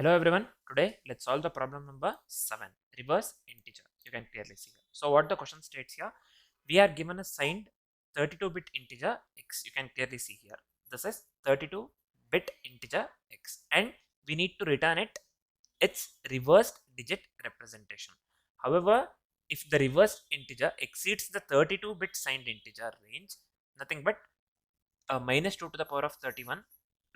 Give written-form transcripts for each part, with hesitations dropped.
Hello everyone, today let's solve the problem number 7, reverse integer. You can clearly see here. So what the question states here, we are given a signed 32-bit integer x. You can clearly see here. This is 32-bit integer x and we need to return its reversed digit representation. However, if the reversed integer exceeds the 32-bit signed integer range, nothing but minus 2 to the power of 31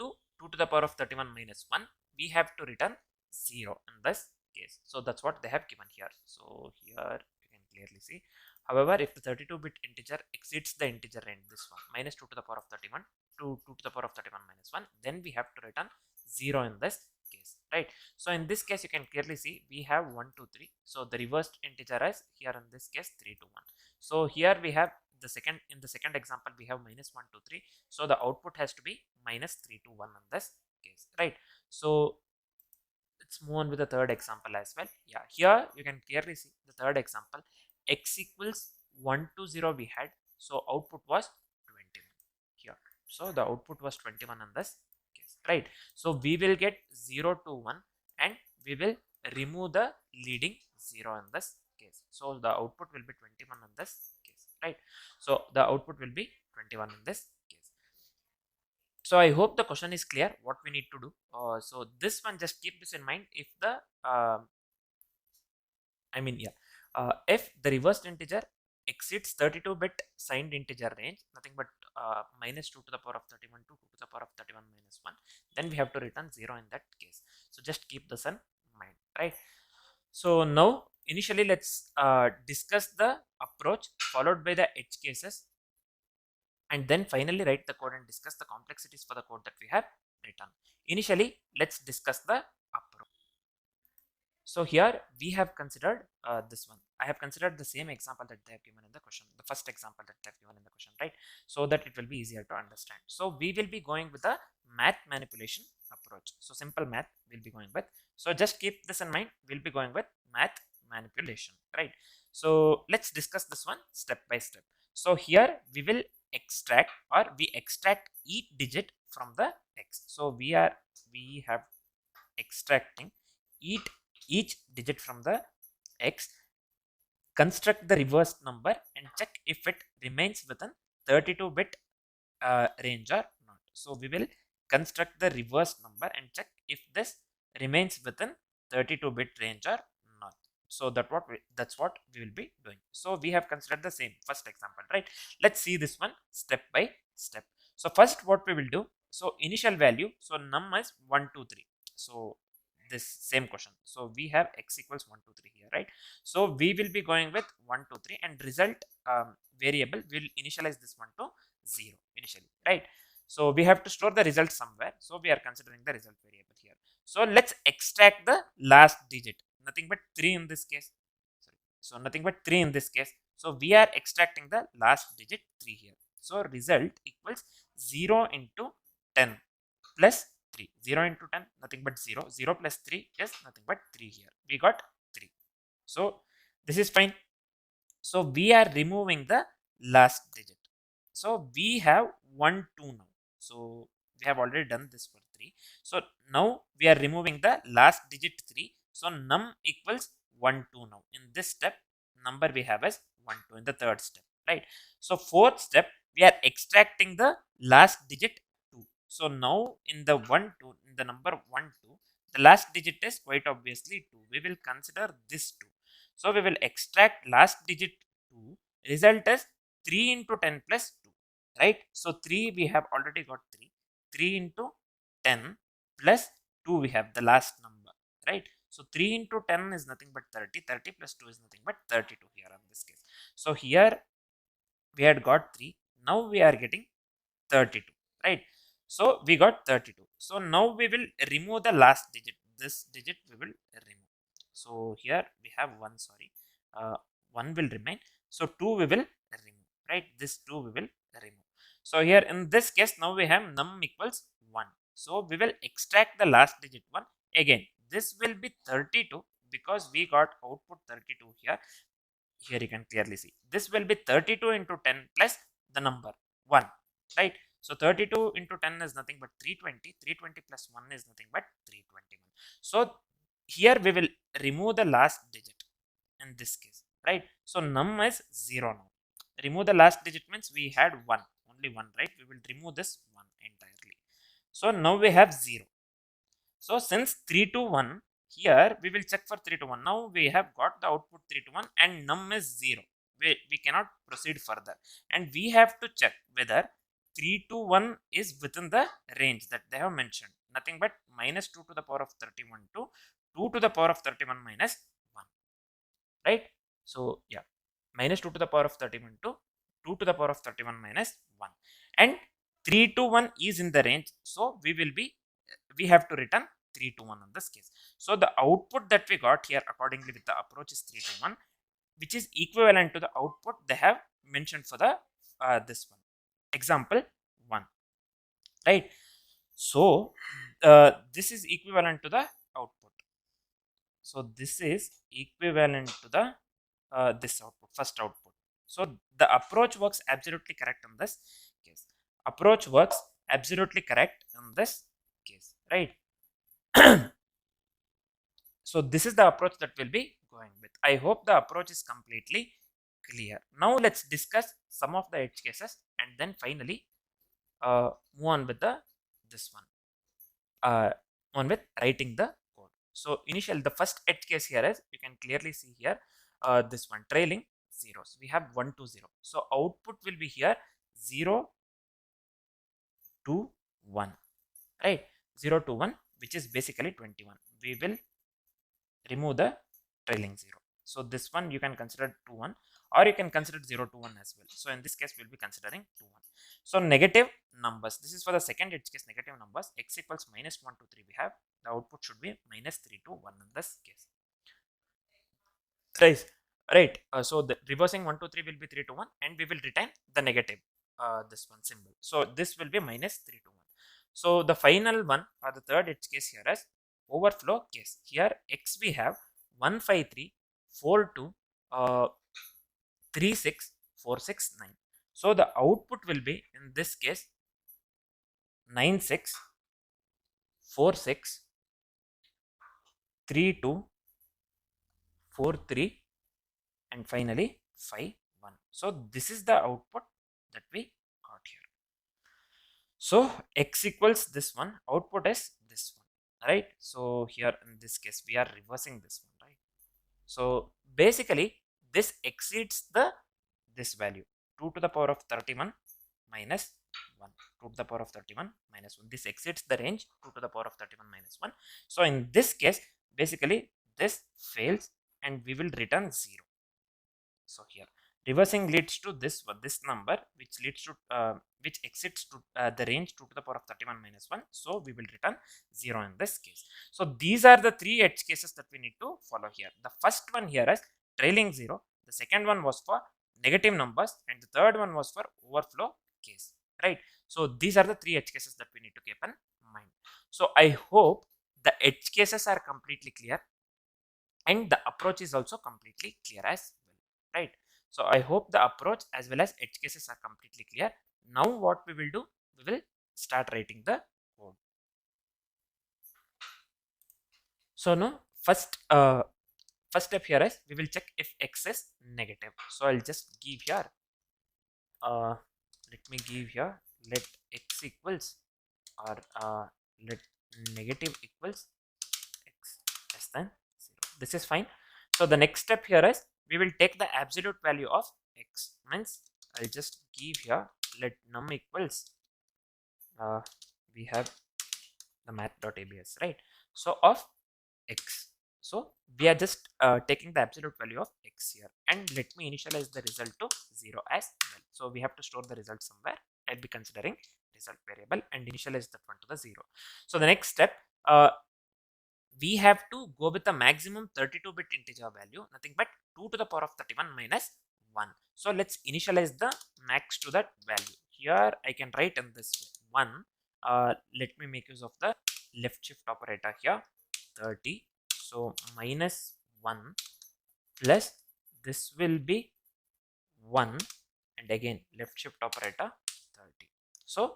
to 2 to the power of 31 minus 1, we have to return 0 in this case. So that's what they have given here. So here you can clearly see. However, if the 32-bit integer exceeds the integer range, this one, minus 2 to the power of 31 to 2 to the power of 31 minus 1, then we have to return 0 in this case, right? So in this case, you can clearly see we have 1, 2, 3. So the reversed integer is here in this case 3 to 1. So here we have in the second example we have minus 1 to 3. So the output has to be minus 3 to 1 in this case, right? So let's move on with the third example as well. Yeah, here you can clearly see the third example, x equals 1 to 0 we had, so output was 21 here. So the output was 21 in this case, right? So we will get 0 to 1 and we will remove the leading 0 in this case. So the output will be 21 in this case, right? So the output will be 21 in this case. So I hope the question is clear what we need to do. So this one, just keep this in mind. If the if the reversed integer exceeds 32-bit signed integer range, nothing but minus 2 to the power of 31 to 2 to the power of 31 minus 1, then we have to return 0 in that case. So just keep this in mind, right? So now initially let's discuss the approach followed by the edge cases, and then finally write the code and discuss the complexities for the code that we have written. Initially, let's discuss the approach. So here we have considered this one. I have considered the same example that they have given in the question, the first example that they have given in the question, right? So that it will be easier to understand. So we will be going with a math manipulation approach. So simple math we'll be going with. So just keep this in mind. We'll be going with math manipulation, right? So let's discuss this one step by step. So here we will we extract each digit from the x. So we have extracting each digit from the x, construct the reversed number and check if it remains within 32-bit range or not. So we will construct the reversed number and check if this remains within 32-bit range or not. So that's what we will be doing. So we have considered the same first example, right? Let's see this one step by step. So first what we will do, so initial value, so num is 1, 2, 3. So this same question. So we have x equals 1, 2, 3 here, right? So we will be going with 1, 2, 3 and result variable will initialize this one to 0 initially, right? So we have to store the result somewhere. So we are considering the result variable here. So let's extract the last digit, nothing but 3 in this case. Sorry. So nothing but 3 in this case. So we are extracting the last digit 3 here. So result equals 0 into 10 plus 3. 0 into 10, nothing but 0. 0 plus 3 is nothing but 3 here. We got 3. So this is fine. So we are removing the last digit. So we have 1, 2 now. So we have already done this for 3. So now we are removing the last digit 3. So num equals 1, 2 now. In this step, number we have is 1, 2 in the third step, right? So fourth step, we are extracting the last digit 2. So now in the 1, 2, in the number 1, 2, the last digit is quite obviously 2. We will consider this 2. So we will extract last digit 2. Result is 3 into 10 plus 2, right? So 3 we have already got 3. 3 into 10 plus 2 we have the last number, right? So 3 into 10 is nothing but 30. 30 plus 2 is nothing but 32 here in this case. So here we had got 3. Now we are getting 32, right? So we got 32. So now we will remove the last digit. This digit we will remove. So here we have 1, sorry. 1 will remain. So 2 we will remove, right? This 2 we will remove. So here in this case, now we have num equals 1. So we will extract the last digit 1. Again, this will be 32 because we got output 32 here. Here you can clearly see. This will be 32 into 10 plus the number 1, right? So 32 into 10 is nothing but 320. 320 plus 1 is nothing but 321. So here we will remove the last digit in this case, right? So num is 0 now. Remove the last digit means we had 1, only 1, right? We will remove this 1 entirely. So now we have 0. So since 3 to 1, here we will check for 3 to 1. Now we have got the output 3 to 1 and num is 0. We cannot proceed further. And we have to check whether 3 to 1 is within the range that they have mentioned. Nothing but minus 2 to the power of 31 to 2 to the power of 31 minus 1. Right? So yeah, minus 2 to the power of 31 to 2 to the power of 31 minus 1. And 3 to 1 is in the range. So we have to return 3 to 1 in this case. So the output that we got here accordingly with the approach is 3 to 1, which is equivalent to the output they have mentioned for the this one. Example 1. Right? So this is equivalent to the output. So this is equivalent to the this output, first output. So the approach works absolutely correct in this case. Approach works absolutely correct in this case, right? So this is the approach that we'll be going with. I hope the approach is completely clear. Now let's discuss some of the edge cases and then finally move on with this one. On with writing the code. So initially the first edge case here is, you can clearly see here, this one trailing zeros. We have 1 to 0. So output will be here 0 to 1, right? 0 to 1, which is basically 21. We will remove the trailing 0. So this one you can consider 2 1, or you can consider 0 to 1 as well. So in this case we'll be considering 2 1. So negative numbers, this is for the second edge case, negative numbers. X equals minus 1 to 3 we have, the output should be minus 3 to 1 in this case. Right. So the reversing 1 to 3 will be 3 to 1, and we will retain the negative this one symbol. So this will be minus 3 to 1. So the final one, or the third edge case here is overflow case. Here X we have 153 42 36469. So the output will be in this case 96463243 and finally 51. So this is the output that we got here. So X equals this one, output is this one, right? So here in this case we are reversing this one, right? So basically this exceeds this value 2 to the power of 31 minus 1, 2 to the power of 31 minus 1. This exceeds the range 2 to the power of 31 minus 1. So in this case basically this fails and we will return 0. So here reversing leads to this number, which leads to which exceeds to the range 2 to the power of 31 minus 1. So we will return 0 in this case. So these are the 3 edge cases that we need to follow here. The first one here is trailing 0. The second one was for negative numbers, and the third one was for overflow case, right? So these are the 3 edge cases that we need to keep in mind. So I hope the edge cases are completely clear and the approach is also completely clear as well, right? So I hope the approach as well as edge cases are completely clear. Now what we will do, we will start writing the code. So now first step here is we will check if X is negative. So I'll just give here let me give here let X equals, or let negative equals X less than 0. This is fine. So the next step here is we will take the absolute value of X, means I'll just give here let num equals we have the math.abs, right? So of X. So we are just taking the absolute value of X here, and let me initialize the result to 0 as well. So we have to store the result somewhere. I'll be considering result variable and initialize that one to the 0. So the next step, we have to go with the maximum 32-bit integer value, nothing but 2 to the power of 31 minus 1. So let's initialize the max to that value. Here I can write in this way 1. Let me make use of the left shift operator here, 30. So minus 1 plus this will be 1, and again left shift operator 30. So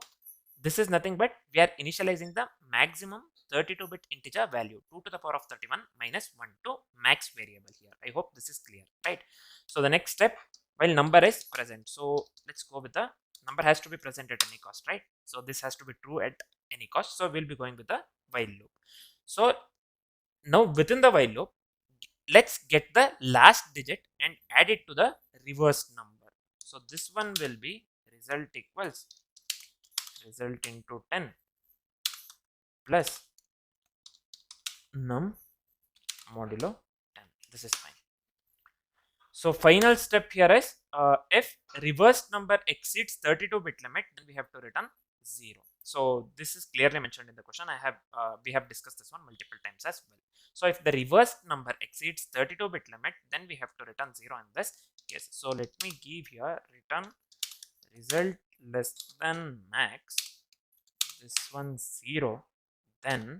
this is nothing but we are initializing the maximum 32-bit integer value 2 to the power of 31 minus 1 to max variable here. I hope this is clear, right? So the next step, while number is present, so let's go with the number has to be present at any cost, right? So this has to be true at any cost, so we'll be going with the while loop. So now within the while loop, let's get the last digit and add it to the reverse number. So this one will be result equals result into 10 plus num modulo 10. This is fine. So final step here is if reverse number exceeds 32-bit limit, then we have to return 0. So this is clearly mentioned in the question. We have discussed this one multiple times as well. So if the reverse number exceeds 32-bit limit, then we have to return 0 in this case. So let me give here return result less than max. This one 0. Then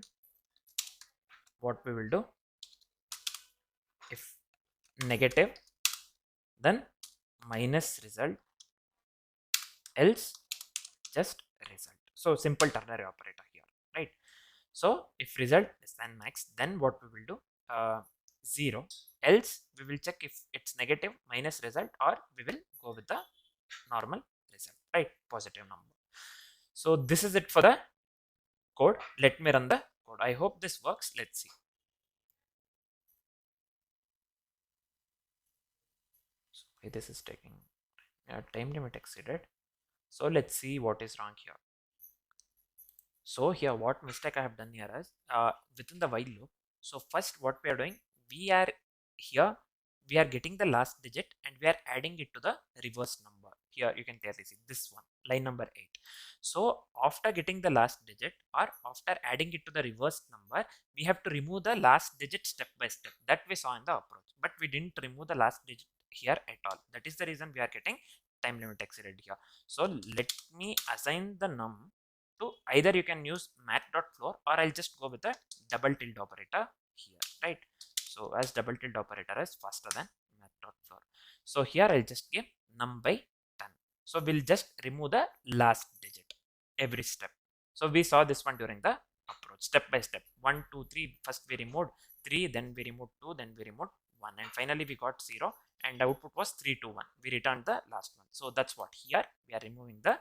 what we will do? If negative, then minus result, else just result. So simple ternary operator here, right? So if result is than max, then what we will do? 0. Else we will check if it's negative minus result, or we will go with the normal result, right? Positive number. So this is it for the code. Let me run the code. I hope this works. Let's see. Okay, this is taking time limit exceeded. So let's see what is wrong here. So here what mistake I have done here is within the while loop. So first what we are doing, we are getting the last digit and we are adding it to the reverse number. Here you can clearly see this one, line number 8. So after getting the last digit or after adding it to the reverse number, we have to remove the last digit step by step. That we saw in the approach, but we didn't remove the last digit here at all. That is the reason we are getting time limit exceeded here. So let me assign the num to either you can use math.floor or I'll just go with the double tilde operator here, right? So as double tilde operator is faster than math.floor. So here I'll just give num by 10. So we'll just remove the last digit every step. So we saw this one during the approach, step by step. 1, 2, 3. First we removed 3, then we removed 2, then we removed 1, and finally we got 0, and the output was 3 to 1. We returned the last one. So that's what here we are removing the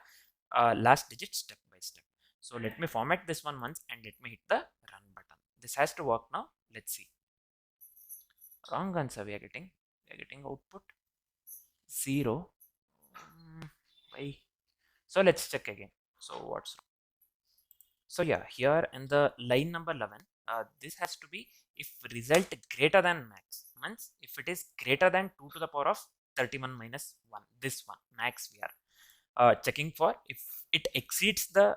last digit step by step. So let me format this one once and let me hit the run button. This has to work now. Let's see. Wrong answer we are getting. We are getting output 0. Why? So let's check again. So what's wrong? So yeah, here in the line number 11, this has to be if result greater than max. Means if it is greater than 2 to the power of 31 minus 1. This one, max we are checking for. If it exceeds the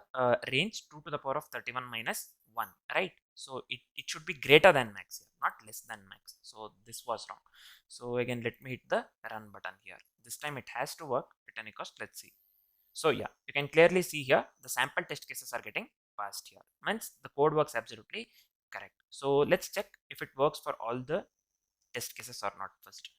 range 2 to the power of 31 minus 1, right? So it should be greater than max here, not less than max. So this was wrong. So again, let me hit the run button here. This time it has to work at any cost. Let's see. So yeah, you can clearly see here the sample test cases are getting passed here. Means the code works absolutely correct. So let's check if it works for all the test cases or not first.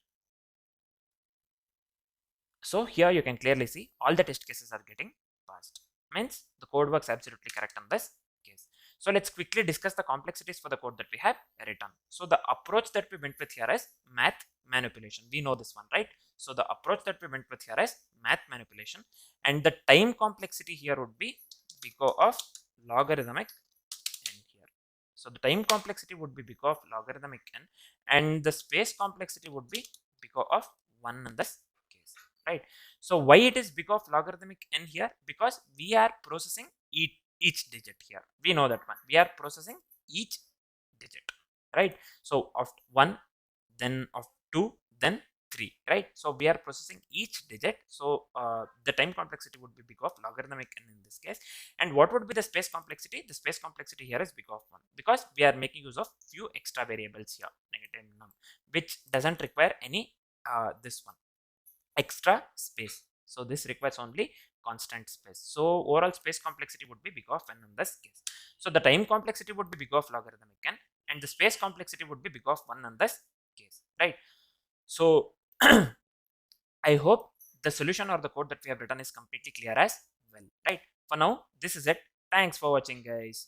So here you can clearly see all the test cases are getting passed. Means the code works absolutely correct on this case. So let's quickly discuss the complexities for the code that we have written. So the approach that we went with here is math manipulation. We know this one, right? So the approach that we went with here is math manipulation, and the time complexity here would be because of logarithmic n here. So the time complexity would be because of logarithmic n, and the space complexity would be because of 1 in this case, right? So why it is because of logarithmic n here? Because we are processing each digit here. We know that one. We are processing each digit, right? So of 1, then of 2, then 3, right? So we are processing each digit. So the time complexity would be because of logarithmic n in this case. And what would be the space complexity? The space complexity here is because of 1, because we are making use of few extra variables here, negative num, which doesn't require any this one extra space. So this requires only constant space. So overall space complexity would be big of n in this case. So the time complexity would be big of logarithmic n, and the space complexity would be big of 1 in this case, right? So I hope the solution or the code that we have written is completely clear as well, right? For now, this is it. Thanks for watching, guys.